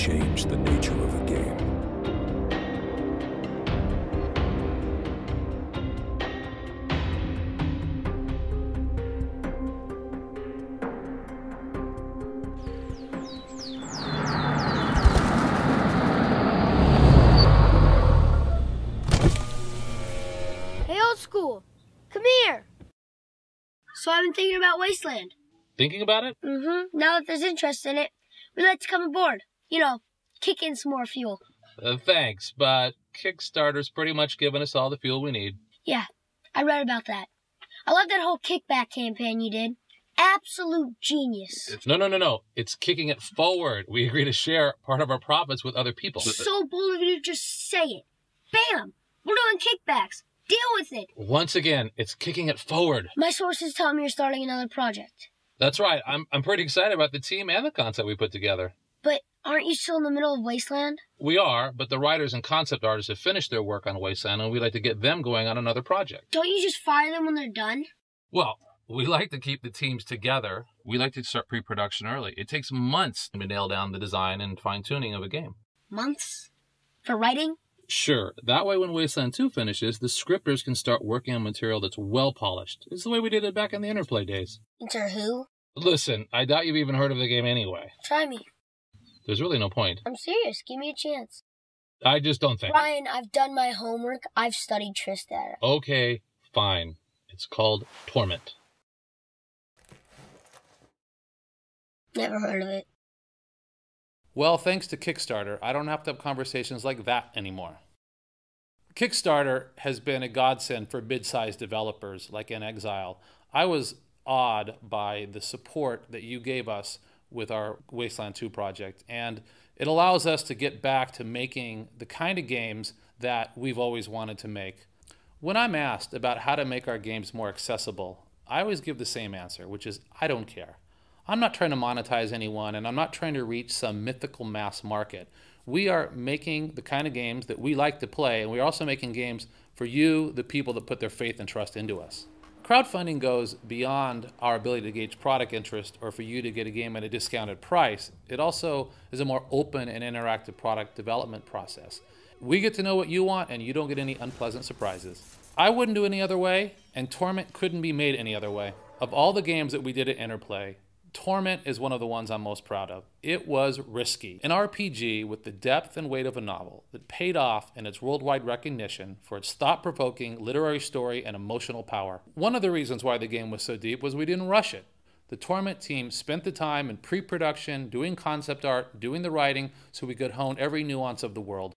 change the nature of a game. Hey, old school, come here. So I've been thinking about Wasteland. Thinking about it? Mm-hmm. Now that there's interest in it, we'd like to come aboard. You know, kick in some more fuel. Thanks, but Kickstarter's pretty much given us all the fuel we need. Yeah, I read about that. I love that whole kickback campaign you did. Absolute genius. No. It's kicking it forward. We agree to share part of our profits with other people. So bold of you to just say it. Bam! We're doing kickbacks. Deal with it. Once again, it's kicking it forward. My sources tell me you're starting another project. That's right. I'm pretty excited about the team and the concept we put together. But aren't you still in the middle of Wasteland? We are, but the writers and concept artists have finished their work on Wasteland, and we'd like to get them going on another project. Don't you just fire them when they're done? Well, we like to keep the teams together. We like to start pre-production early. It takes months to nail down the design and fine-tuning of a game. Months? For writing? Sure. That way when Wasteland 2 finishes, the scripters can start working on material that's well-polished. It's the way we did it back in the Interplay days. Enter who? Listen, I doubt you've even heard of the game anyway. Try me. There's really no point. I'm serious. Give me a chance. I just don't think. Brian, I've done my homework. I've studied Tristatter. Okay, fine. It's called Torment. Never heard of it. Well, thanks to Kickstarter, I don't have to have conversations like that anymore. Kickstarter has been a godsend for mid-sized developers like inXile. I was awed by the support that you gave us with our Wasteland 2 project, and it allows us to get back to making the kind of games that we've always wanted to make. When I'm asked about how to make our games more accessible, I always give the same answer, which is I don't care. I'm not trying to monetize anyone, and I'm not trying to reach some mythical mass market. We are making the kind of games that we like to play, and we're also making games for you, the people that put their faith and trust into us. Crowdfunding goes beyond our ability to gauge product interest or for you to get a game at a discounted price. It also is a more open and interactive product development process. We get to know what you want, and you don't get any unpleasant surprises. I wouldn't do any other way, and Torment couldn't be made any other way. Of all the games that we did at Interplay, Torment is one of the ones I'm most proud of. It was risky. An RPG with the depth and weight of a novel that paid off in its worldwide recognition for its thought-provoking literary story and emotional power. One of the reasons why the game was so deep was we didn't rush it. The Torment team spent the time in pre-production, doing concept art, doing the writing, so we could hone every nuance of the world.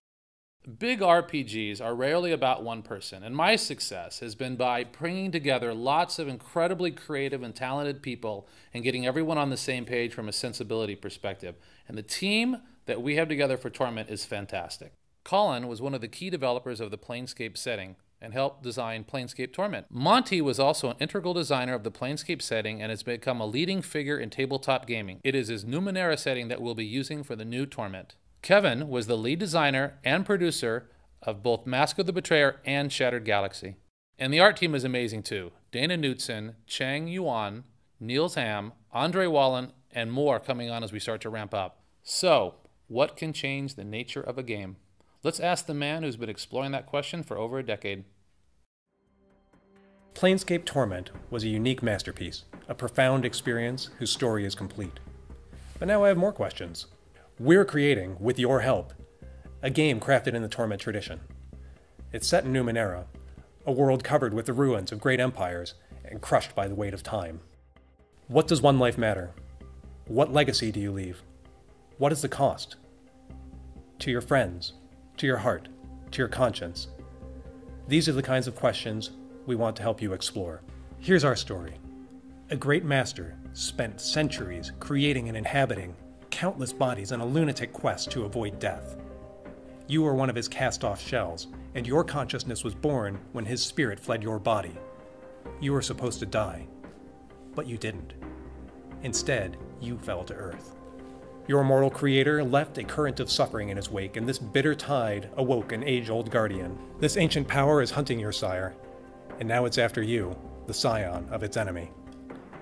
Big RPGs are rarely about one person, and my success has been by bringing together lots of incredibly creative and talented people and getting everyone on the same page from a sensibility perspective. And the team that we have together for Torment is fantastic. Colin was one of the key developers of the Planescape setting and helped design Planescape Torment. Monty was also an integral designer of the Planescape setting and has become a leading figure in tabletop gaming. It is his Numenera setting that we'll be using for the new Torment. Kevin was the lead designer and producer of both Mask of the Betrayer and Shattered Galaxy. And the art team is amazing too. Dana Knutson, Chang Yuan, Niels Ham, Andre Wallen, and more coming on as we start to ramp up. So, what can change the nature of a game? Let's ask the man who's been exploring that question for over a decade. Planescape Torment was a unique masterpiece, a profound experience whose story is complete. But now I have more questions. We're creating, with your help, a game crafted in the Torment tradition. It's set in Numenera, a world covered with the ruins of great empires and crushed by the weight of time. What does one life matter? What legacy do you leave? What is the cost? To your friends, to your heart, to your conscience. These are the kinds of questions we want to help you explore. Here's our story. A great master spent centuries creating and inhabiting countless bodies on a lunatic quest to avoid death. You were one of his cast-off shells, and your consciousness was born when his spirit fled your body. You were supposed to die, but you didn't. Instead, you fell to earth. Your mortal creator left a current of suffering in his wake, and this bitter tide awoke an age-old guardian. This ancient power is hunting your sire, and now it's after you, the scion of its enemy.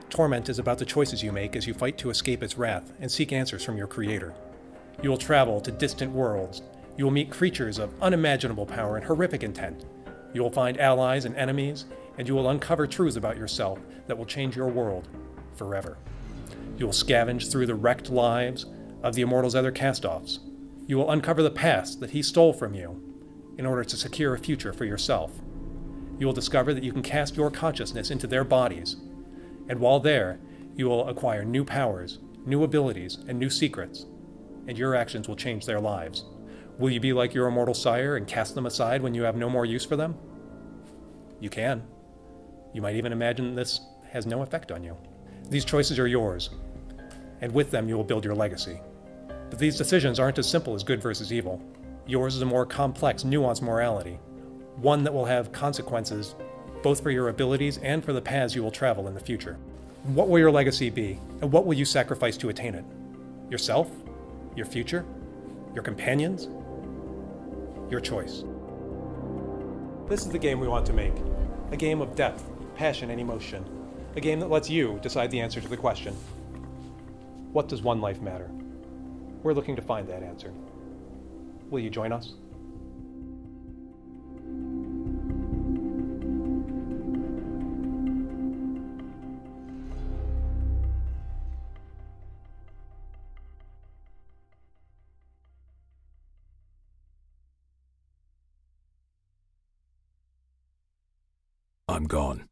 Torment is about the choices you make as you fight to escape its wrath and seek answers from your creator. You will travel to distant worlds. You will meet creatures of unimaginable power and horrific intent. You will find allies and enemies, and you will uncover truths about yourself that will change your world forever. You will scavenge through the wrecked lives of the Immortal's other cast-offs. You will uncover the past that he stole from you in order to secure a future for yourself. You will discover that you can cast your consciousness into their bodies, and while there, you will acquire new powers, new abilities, and new secrets, and your actions will change their lives. Will you be like your immortal sire and cast them aside when you have no more use for them? You can. You might even imagine this has no effect on you. These choices are yours, and with them you will build your legacy. But these decisions aren't as simple as good versus evil. Yours is a more complex, nuanced morality, one that will have consequences both for your abilities and for the paths you will travel in the future. What will your legacy be, and what will you sacrifice to attain it? Yourself? Your future? Your companions? Your choice. This is the game we want to make. A game of depth, passion, and emotion. A game that lets you decide the answer to the question, what does one life matter? We're looking to find that answer. Will you join us? I'm gone.